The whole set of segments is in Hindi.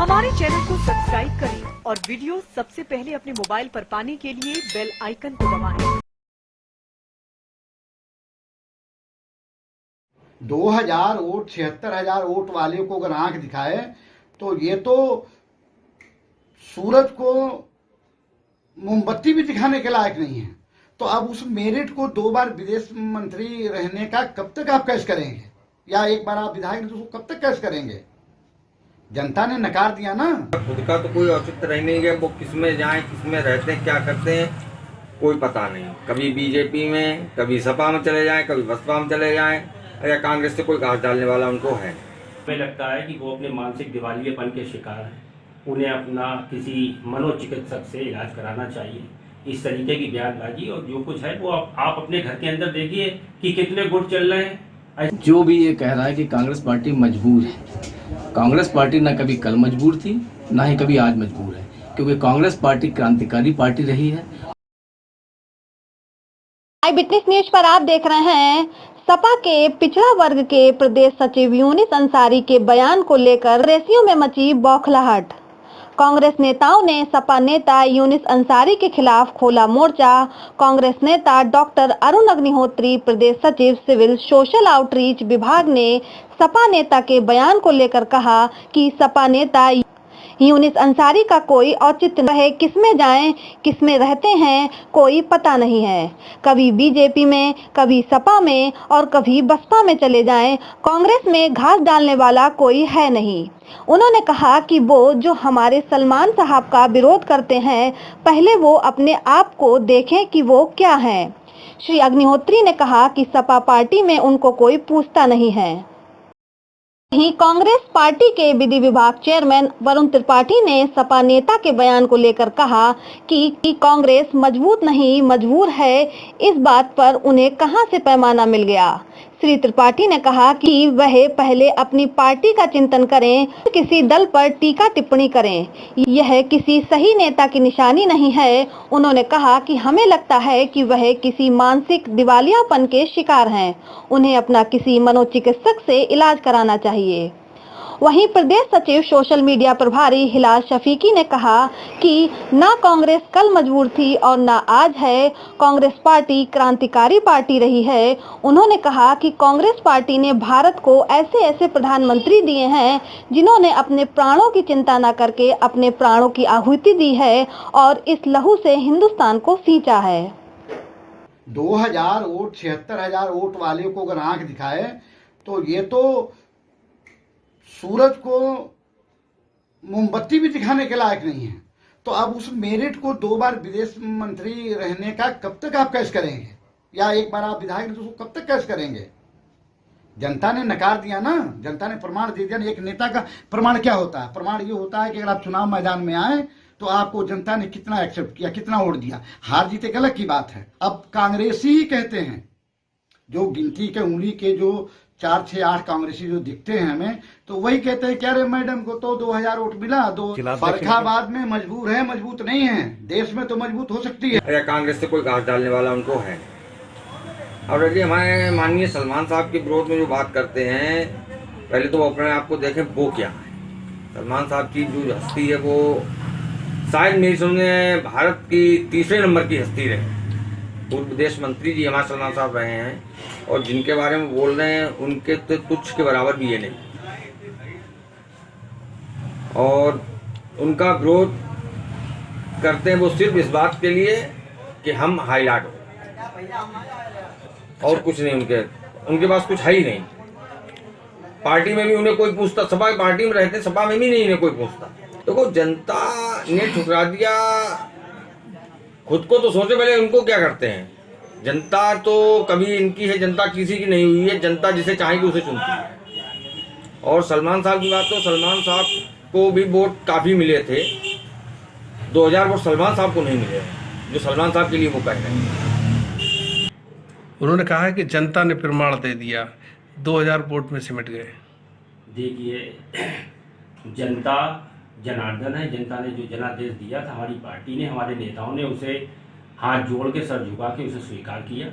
हमारे चैनल को सब्सक्राइब करें और वीडियो सबसे पहले अपने मोबाइल पर पाने के लिए बेल आइकन को दबाएं। 2000 वोट 76,000 वोट वाले को अगर आंख दिखाए तो ये तो सूरज को मोमबत्ती भी दिखाने के लायक नहीं है। तो अब उस मेरिट को 2 बार विदेश मंत्री रहने का कब तक आप कैश करेंगे, या एक बार आप विधायक तो उसको कब तक कैश करेंगे? जनता ने नकार दिया ना। खुद का तो कोई औचित्य रह नहीं है, वो किसमें जाएं, किसमें रहते हैं, क्या करते हैं, कोई पता नहीं। कभी बीजेपी में, कभी सपा में चले जाएं, कभी बसपा में चले जाएं, या कांग्रेस से कोई घास डालने वाला उनको है। हमें लगता है कि वो अपने मानसिक दिवालियेपन के शिकार हैं। उन्हें अपना किसी मनोचिकित्सक से इलाज कराना चाहिए। इस तरीके की बयानबाजी और जो कुछ है वो आप अपने घर के अंदर देखिए कि कितने गुट चल रहे हैं। जो भी ये कह रहा है कि कांग्रेस पार्टी मजबूर है, कांग्रेस पार्टी ना कभी कल मजबूर थी, ना ही कभी आज मजबूर है, क्योंकि कांग्रेस पार्टी क्रांतिकारी पार्टी रही है। आई विटनेस न्यूज पर आप देख रहे हैं सपा के पिछड़ा वर्ग के प्रदेश सचिव यूनिस अंसारी के बयान को लेकर रेसियों में मची बौखलाहट। कांग्रेस नेताओं ने सपा नेता यूनिस अंसारी के खिलाफ खोला मोर्चा। कांग्रेस नेता डॉक्टर अरुण अग्निहोत्री, प्रदेश सचिव सिविल सोशल आउटरीच विभाग ने सपा नेता के बयान को लेकर कहा कि सपा नेता यूनिस अंसारी का कोई औचित्य नहीं है, किसमें जाएं, किसमें रहते हैं, कोई पता नहीं है। कभी बीजेपी में, कभी सपा में और कभी बसपा में चले जाएं, कांग्रेस में घास डालने वाला कोई है नहीं। उन्होंने कहा कि वो जो हमारे सलमान साहब का विरोध करते हैं, पहले वो अपने आप को देखें कि वो क्या हैं। श्री अग्निहोत्री ने कहा कि सपा पार्टी में उनको कोई पूछता नहीं है। वहीं कांग्रेस पार्टी के विधि विभाग चेयरमैन वरुण त्रिपाठी ने सपा नेता के बयान को लेकर कहा कि कांग्रेस मजबूत नहीं मजबूर है, इस बात पर उन्हें कहां से पैमाना मिल गया। श्री त्रिपाठी ने कहा कि वह पहले अपनी पार्टी का चिंतन करें, किसी दल पर टीका टिप्पणी करें, यह किसी सही नेता की निशानी नहीं है। उन्होंने कहा कि हमें लगता है कि वह किसी मानसिक दिवालियापन के शिकार हैं, उन्हें अपना किसी मनोचिकित्सक से इलाज कराना चाहिए। वहीं प्रदेश सचिव सोशल मीडिया प्रभारी हिलाल शफीकी ने कहा कि ना कांग्रेस कल मजबूर थी और ना आज है, कांग्रेस पार्टी क्रांतिकारी पार्टी रही है। उन्होंने कहा कि कांग्रेस पार्टी ने भारत को ऐसे ऐसे प्रधानमंत्री दिए हैं जिन्होंने अपने प्राणों की चिंता न करके अपने प्राणों की आहुति दी है और इस लहू से हिंदुस्तान को सींचा है। 2000 वोट 76,000 वोट वाले को अगर आंख दिखाए तो ये तो सूरज को मोमबत्ती भी दिखाने के लायक नहीं है। तो अब उस मेरिट को 2 बार विदेश मंत्री रहने का कब तक आप कैश करेंगे, या एक बार आप विधायक तो उसको कब तक कैश करेंगे? जनता ने नकार दिया ना, जनता ने प्रमाण दे दिया। एक नेता का प्रमाण क्या होता है? प्रमाण ये होता है कि अगर आप चुनाव मैदान में आए तो आपको जनता ने कितना एक्सेप्ट किया, कितना वोट दिया। हार जीत एक अलग की बात है। अब कांग्रेसी ही कहते हैं, जो गिनती के उंगली के जो 4, 6, 8 कांग्रेसी जो दिखते हैं हमें, तो वही कहते हैं क्या रे मैडम को तो 2000 वोट मिला, फर्रुखाबाद में मजबूर है, मजबूत नहीं है, देश में तो मजबूत हो सकती है। या कांग्रेस से कोई घास डालने वाला उनको है। और यदि हमारे माननीय सलमान साहब के विरोध में जो बात करते हैं, पहले तो वो अपने आप को देखें वो क्या है। सलमान साहब की जो हस्ती है वो शायद मेरी समझ भारत की 3रे नंबर की हस्ती रहे। पूर्व विदेश मंत्री जी हमारे सलमान साहब रहे हैं, और जिनके बारे में बोल रहे हैं उनके तो तुच्छ के बराबर भी ये नहीं। और उनका विरोध करते हैं वो सिर्फ इस बात के लिए कि हम हाईलाइट हो, और कुछ नहीं। उनके पास कुछ है ही नहीं। पार्टी में भी उन्हें कोई पूछता, सपा की पार्टी में रहते, सपा में भी नहीं इन्हें कोई पूछता। देखो, जनता ने ठुकरा दिया खुद को, तो सोचे पहले उनको क्या करते हैं। जनता तो कभी इनकी है, जनता किसी की नहीं हुई है। जनता जिसे चाहेगी उसे चुनती है। और सलमान साहब की बात, तो सलमान साहब को भी वोट काफ़ी मिले थे। 2000 वोट सलमान साहब को नहीं मिले जो सलमान साहब के लिए वो कह रहे हैं। उन्होंने कहा है कि जनता ने प्रमाण दे दिया, 2000 वोट में सिमट गए। देखिए, जनता जनार्दन है। जनता ने जो जनादेश दिया था हमारी पार्टी ने, हमारे नेताओं ने उसे हाथ जोड़ के सर झुका के उसे स्वीकार किया।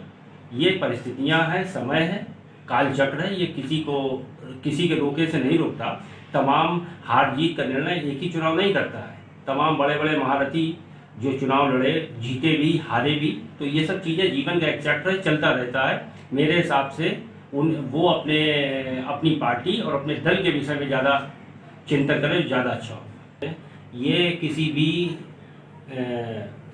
ये परिस्थितियां हैं, समय है, काल चक्र है, ये किसी के रोके से नहीं रुकता। तमाम हार जीत का निर्णय एक ही चुनाव नहीं करता है। तमाम बड़े बड़े महारथी जो चुनाव लड़े, जीते भी, हारे भी, तो ये सब चीज़ें जीवन का एक चक्र चलता रहता है। मेरे हिसाब से वो अपनी पार्टी और अपने दल के विषय में ज़्यादा चिंतन करें, ज़्यादा अच्छा हो। ये किसी भी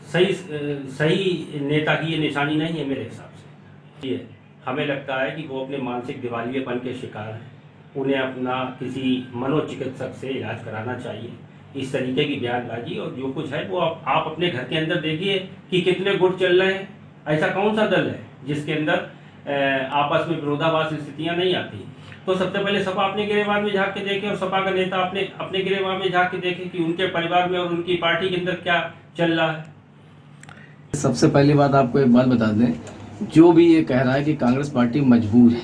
सही नेता की ये निशानी नहीं है मेरे हिसाब से। ये हमें लगता है कि वो अपने मानसिक दिवालियेपन के शिकार हैं। उन्हें अपना किसी मनोचिकित्सक से इलाज कराना चाहिए। इस तरीके की बयानबाजी और जो कुछ है वो आप अपने घर के अंदर देखिए कि कितने गुट चल रहे हैं। ऐसा कौन सा दल है जिसके अंदर आपस में विरोधाभास स्थितियां नहीं आती। तो सबसे पहले सपा अपने गिरेबान में झांक के देखे और सपा का नेता अपने गिरेबान में झांक के देखे कि उनके परिवार में और उनकी पार्टी के अंदर क्या चल रहा है। सबसे पहली बात आपको एक बात बता दें, जो भी ये कह रहा है कि कांग्रेस पार्टी मजबूर है,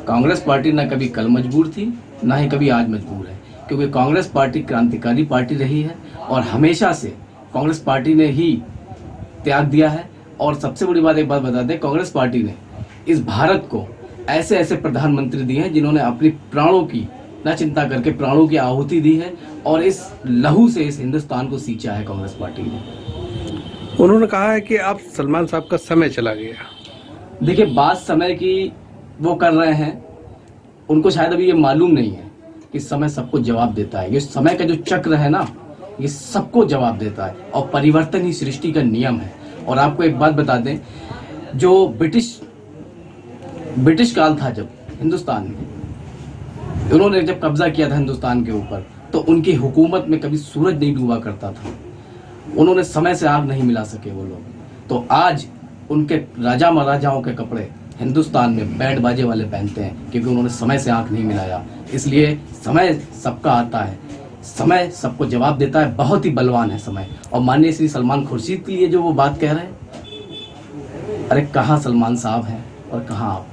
कांग्रेस पार्टी ना कभी कल मजबूर थी, ना ही कभी आज मजबूर है, क्योंकि कांग्रेस पार्टी क्रांतिकारी पार्टी रही है और हमेशा से कांग्रेस पार्टी ने ही त्याग दिया है। और सबसे बड़ी बात एक बात बता दें, कांग्रेस पार्टी ने इस भारत को ऐसे ऐसे प्रधानमंत्री दिए हैं जिन्होंने अपनी प्राणों की न चिंता करके प्राणों की आहुति दी है और इस लहू से इस हिंदुस्तान को सींचा है कांग्रेस पार्टी ने। उन्होंने कहा है कि आप सलमान साहब का समय चला गया। देखिए, बात समय की वो कर रहे हैं, उनको शायद अभी ये मालूम नहीं है कि समय सबको जवाब देता है। ये समय का जो चक्र है ना, ये सबको जवाब देता है और परिवर्तन ही सृष्टि का नियम है। और आपको एक बात बता दें, जो ब्रिटिश काल था जब हिंदुस्तान में, उन्होंने जब कब्जा किया था हिंदुस्तान के ऊपर, तो उनकी हुकूमत में कभी सूरज नहीं डूबा करता था। उन्होंने समय से आग नहीं मिला सके वो लोग। तो आज उनके राजा महाराजाओं के कपड़े हिंदुस्तान में बैंड बाजे वाले पहनते हैं, क्योंकि उन्होंने समय से आंख नहीं मिलाया। इसलिए समय सबका आता है, समय सबको जवाब देता है, बहुत ही बलवान है समय। और माननीय श्री सलमान खुर्शीद के लिए जो वो बात कह रहे हैं, अरे कहाँ सलमान साहब हैं और कहाँ आप।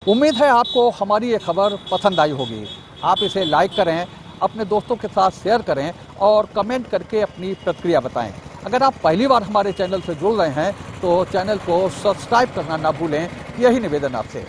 उम्मीद है आपको हमारी ये खबर पसंद आई होगी। आप इसे लाइक करें, अपने दोस्तों के साथ शेयर करें और कमेंट करके अपनी प्रतिक्रिया बताएं। अगर आप पहली बार हमारे चैनल से जुड़ रहे हैं तो चैनल को सब्सक्राइब करना ना भूलें। यही निवेदन आपसे।